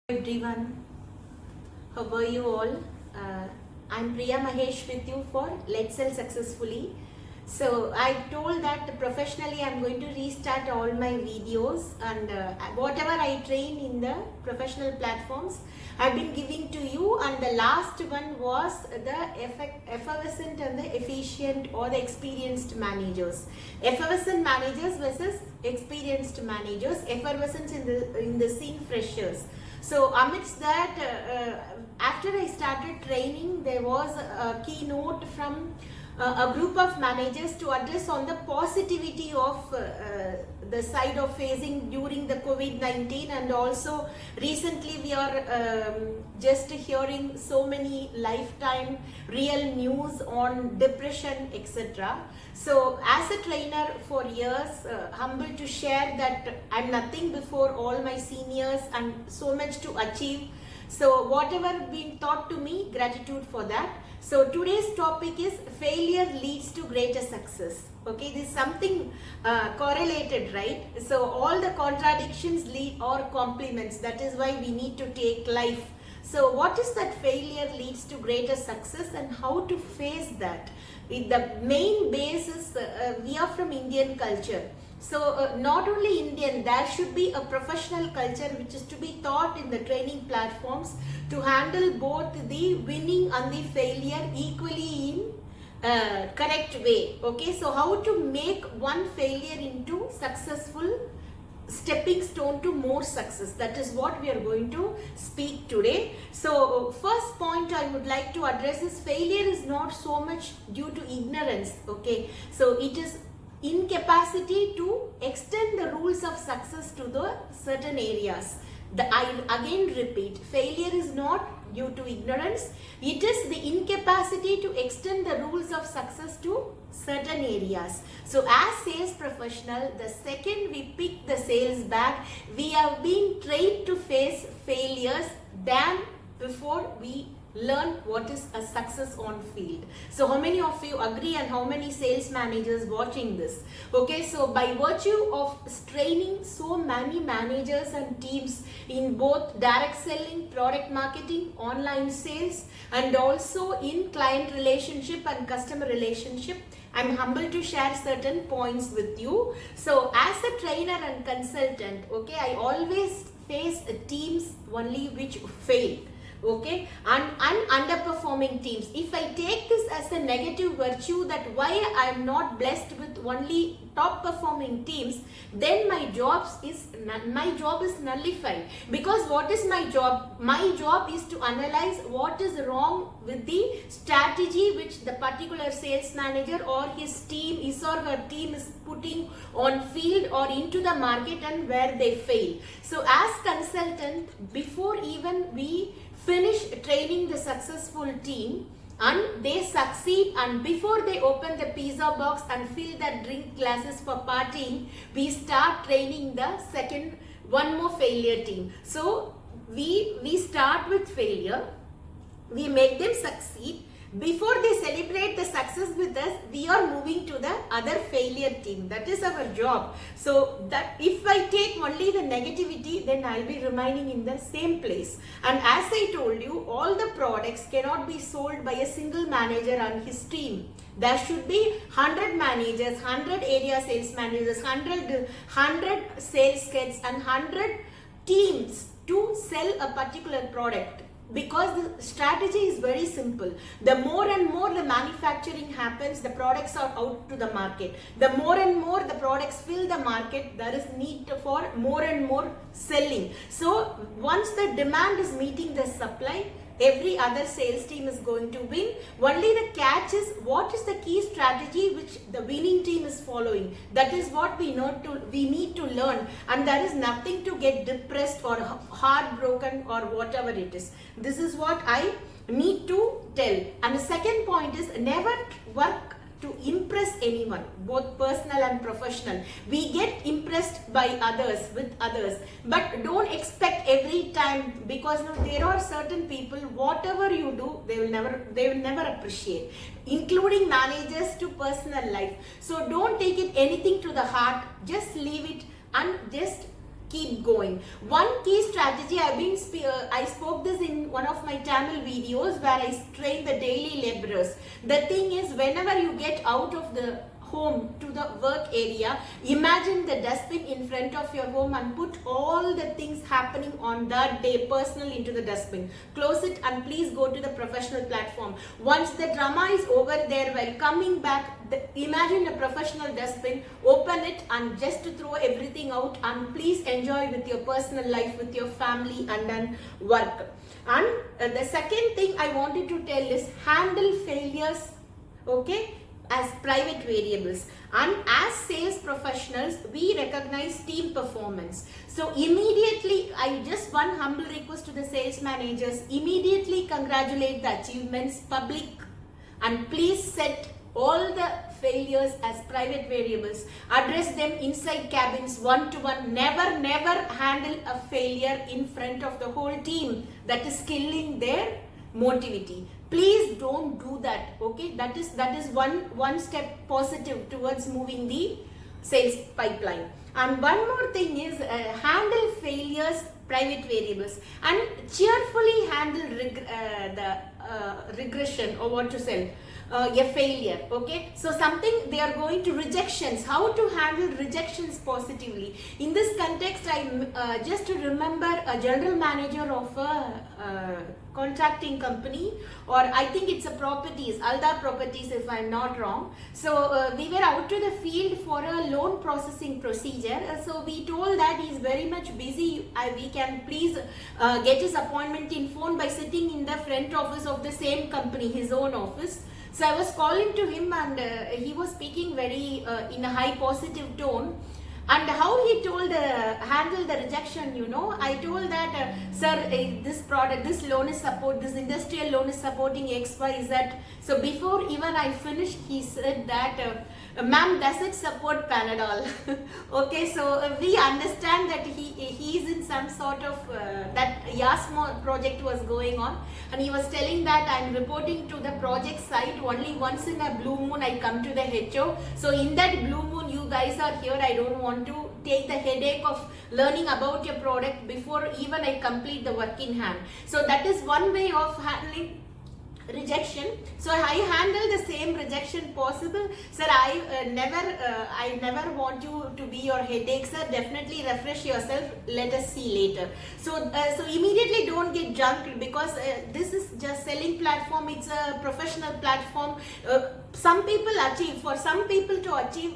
Everyone, how are you all? I'm Priya Mahesh with you for Let's Sell Successfully. So I told that professionally I'm going to restart all my videos and whatever I train in the professional platforms I've been giving to you, and the last one was the effervescent and the efficient or the experienced managers. Effervescent managers versus experienced managers, effervescence in the scene freshers. So amidst that, after I started training, there was a keynote from a group of managers to address on the positivity of the side of facing during the COVID-19, and also recently we are just hearing so many lifetime real news on depression, etc. So as a trainer for years, humbled to share that I'm nothing before all my seniors and so much to achieve. So whatever been taught to me, gratitude for that. So today's topic is failure leads to greater success. Okay, this is something correlated, right? So all the contradictions lead or complements. That is why we need to take life. So what is that failure leads to greater success and how to face that? The main basis, we are from Indian culture. So not only Indian, there should be a professional culture which is to be taught in the training platforms to handle both the winning and the failure equally in correct way. Okay, so how to make one failure into successful stepping stone to more success. That is what we are going to speak today. So first point I would like to address is failure is not so much due to ignorance. Okay, so it is incapacity to extend the rules of success to the certain areas. I again repeat, failure is not due to ignorance, it is the incapacity to extend the rules of success to certain areas. So as sales professional, the second we pick the sales bag, we have been trained to face failures than before we learn what is a success on field. So how many of you agree, and how many sales managers watching this? Okay, so by virtue of training so many managers and teams in both direct selling, product marketing, online sales, and also in client relationship and customer relationship, I'm humbled to share certain points with you. So as a trainer and consultant, okay, I always face teams only which fail. Okay, and underperforming teams. If I take this as a negative virtue, that why I am not blessed with only top performing teams, then my job is nullified. Because what is my job? My job is to analyze what is wrong with the strategy which the particular sales manager or his team, his or her team is putting on field or into the market, and where they fail. So as consultant, before even we finish training the successful team and they succeed, and before they open the pizza box and fill their drink glasses for partying, we start training the second one more failure team. So we start with failure, we make them succeed. Before they celebrate the success with us, we are moving to the other failure team. That is our job. So that if I take only the negativity, then I'll be remaining in the same place. And as I told you, all the products cannot be sold by a single manager and his team. There should be 100 managers, 100 area sales managers, 100 sales kits, and 100 teams to sell a particular product. Because the strategy is very simple. The more and more the manufacturing happens, the products are out to the market. The more and more the products fill the market, there is need for more and more selling. So once the demand is meeting the supply, every other sales team is going to win. Only the catch is what is the key strategy which the winning team is following. That is what we need to learn, and there is nothing to get depressed or heartbroken or whatever it is. This is what I need to tell. And the second point is never work to impress anyone, both personal and professional. We get impressed by others, with others, but don't expect every time, because there are certain people, whatever you do, they will never appreciate, including managers to personal life. So don't take it anything to the heart, just leave it and just keep going. One key strategy, I spoke this in one of my Tamil videos where I train the daily laborers. The thing is, whenever you get out of the home to the work area, imagine the dustbin in front of your home and put all the things happening on that day personal into the dustbin. Close it and please go to the professional platform. Once the drama is over there, while coming back, imagine a professional dustbin, open it and just to throw everything out, and please enjoy with your personal life, with your family, and then work. And the second thing I wanted to tell is handle failures, okay, as private variables. And as sales professionals, we recognize team performance. So immediately, I just one humble request to the sales managers, immediately congratulate the achievements public, and please set all the failures as private variables. Address them inside cabins one-to-one. Never handle a failure in front of the whole team. That is killing their motivity. Please don't do that, okay? That is one step positive towards moving the sales pipeline. And one more thing is handle failures, private variables, and cheerfully handle regression, or what to say, a failure, okay? So something, they are going to rejections, how to handle rejections positively. In this context, I just remember a general manager of a contracting company, or I think it's a properties, Alda Properties if I'm not wrong. So we were out to the field for a loan processing procedure. So we told that he's very much busy. We can please get his appointment in phone by sitting in the front office of the same company, his own office. So I was calling to him, and he was speaking very in a high positive tone. And how he told handle the rejection, you know, I told that sir, this product, this loan is support, this industrial loan is supporting X, Y, Z. So before even I finished, he said that ma'am, does it support Panadol? Okay, so we understand that he is in some sort of that YASMO project was going on, and he was telling that I'm reporting to the project site only once in a blue moon. I come to the HO. So in that blue moon, you guys are here. I don't want to take the headache of learning about your product before even I complete the work in hand. So that is one way of handling rejection. So I handle the same rejection possible. Sir, I never want you to be your headache, sir. Definitely refresh yourself. Let us see later. So immediately don't get junked, because this is just selling platform. It's a professional platform. Some people achieve. For some people to achieve,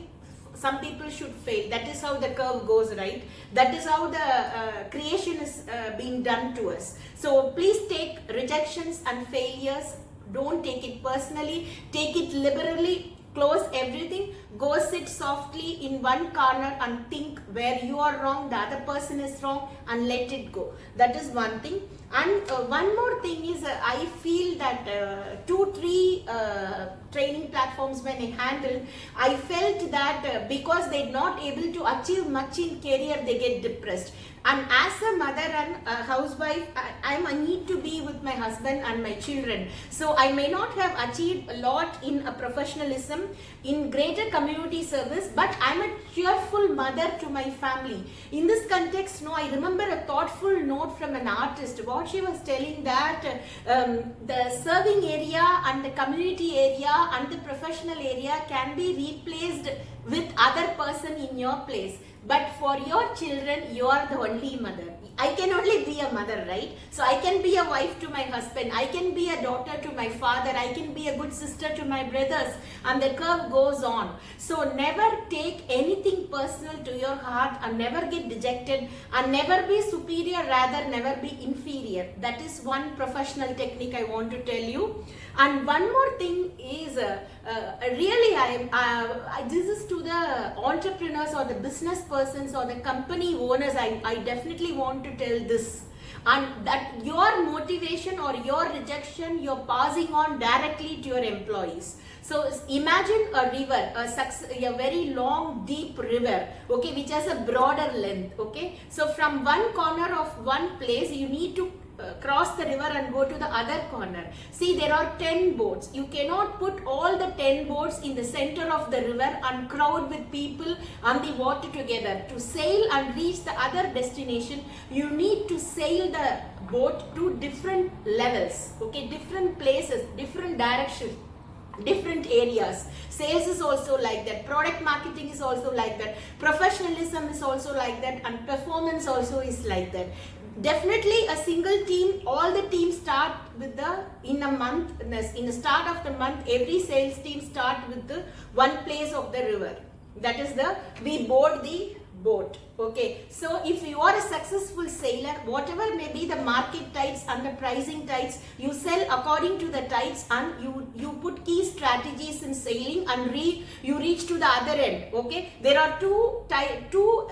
some people should fail. That is how the curve goes, right? That is how the creation is being done to us. So please take rejections and failures. Don't take it personally. Take it liberally. Close everything. Go sit softly in one corner and think where you are wrong, the other person is wrong, and let it go. That is one thing. And one more thing is, I feel that 2-3 training platforms when I handled, I felt that because they're not able to achieve much in career, they get depressed. And as a mother and a housewife, I need to be with my husband and my children. So I may not have achieved a lot in a professionalism, in greater community service, but I'm a cheerful mother to my family. In this context, no, I remember a thoughtful note from an artist. What she was telling that the serving area and the community area and the professional area can be replaced with other person in your place. But for your children, you are the only mother. I can only be a mother, right? So I can be a wife to my husband. I can be a daughter to my father. I can be a good sister to my brothers. And the curve goes on. So never take anything personal to your heart, and never get dejected, and never be superior, rather never be inferior. That is one professional technique I want to tell you. And one more thing is, really, this is to the entrepreneurs or the business persons or the company owners. I definitely want to tell this, and that your motivation or your rejection you're passing on directly to your employees. So imagine a river, a very long, deep river, okay, which has a broader length, okay. So from one corner of one place, you need to cross the river and go to the other corner. See, there are 10 boats. You cannot put all the 10 boats in the center of the river and crowd with people on the water together. To sail and reach the other destination, you need to sail the boat to different levels, okay, different places, different directions, different areas. Sales is also like that, product marketing is also like that, professionalism is also like that, and performance also is like that. Definitely a single team, all the teams start with in the start of the month, every sales team start with the one place of the river. That is we board the boat. Okay, so if you are a successful sailor, whatever may be the market tides and the pricing tides, you sell according to the tides, and you put key strategies in sailing, and you reach to the other end. Okay, there are two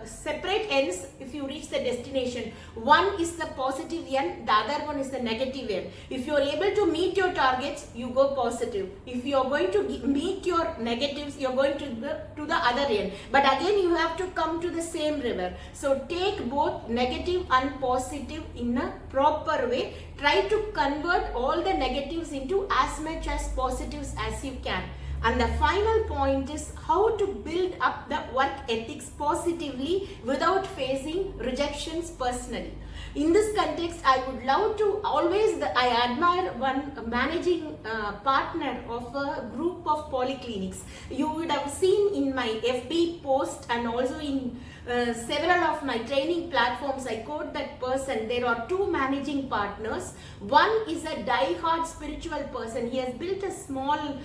separate ends if you reach the destination. One is the positive end, the other one is the negative end. If you are able to meet your targets, you go positive. If you are going to meet your negatives, you are going to the other end. But again, you have to come to the same river. So take both negative and positive in a proper way. Try to convert all the negatives into as much as positives as you can. And the final point is how to build up the work ethics positively without facing rejections personally. In this context, I would love to I admire one managing partner of a group of polyclinics. You would have seen in my FB post and also in several of my training platforms, I quote that person. There are two managing partners. One is a die-hard spiritual person. He has built a small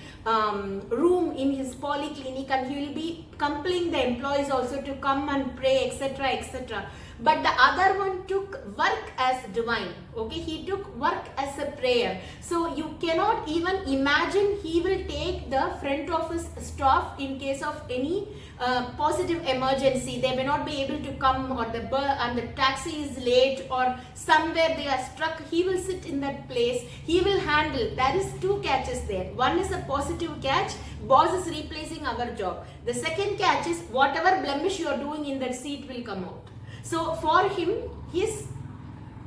room in his polyclinic, and he will be compelling the employees also to come and pray, etc., etc. But the other one took work as divine. Okay, he took work as a prayer. So you cannot even imagine he will take the front office staff in case of any positive emergency. They may not be able to come, or the taxi is late, or somewhere they are struck. He will sit in that place. He will handle. There is two catches there. One is a positive catch. Boss is replacing our job. The second catch is whatever blemish you are doing in that seat will come out. So for him, his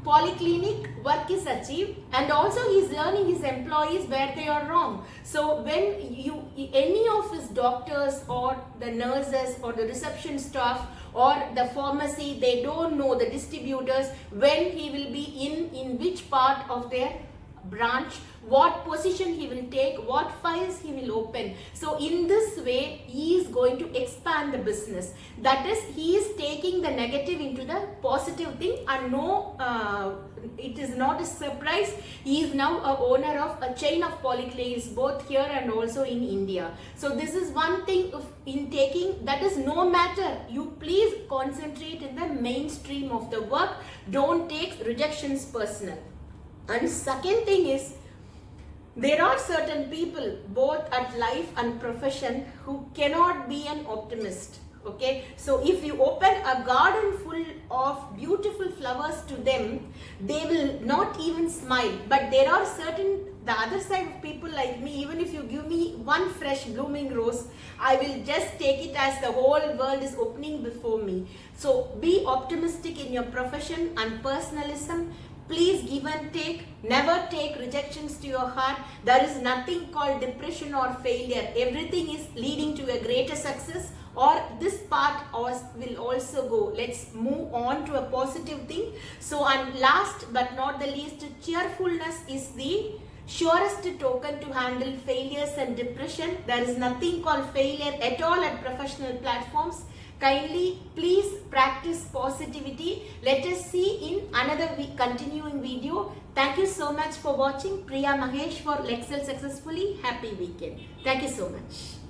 polyclinic work is achieved, and also he is learning his employees where they are wrong. So when any of his doctors or the nurses or the reception staff or the pharmacy, they don't know, the distributors, when he will be in which part of their branch, what position he will take, what files he will open. So in this way, he is going to expand the business. That is, he is taking the negative into the positive thing, and it is not a surprise. He is now a owner of a chain of polyclinics both here and also in India. So this is one thing in taking, that is, no matter, you please concentrate in the mainstream of the work. Don't take rejections personal. And second thing is, there are certain people both at life and profession who cannot be an optimist. Okay, so if you open a garden full of beautiful flowers to them, they will not even smile. But there are the other side of people like me, even if you give me one fresh blooming rose, I will just take it as the whole world is opening before me. So be optimistic in your profession and personalism. Please give and take. Never take rejections to your heart. There is nothing called depression or failure. Everything is leading to a greater success, or this part will also go. Let's move on to a positive thing. So, and last but not the least, cheerfulness is the surest token to handle failures and depression. There is nothing called failure at all at professional platforms. Kindly please practice positivity. Let us see in another continuing video. Thank you so much for watching. Priya Mahesh for Excel Successfully. Happy weekend. Thank you so much.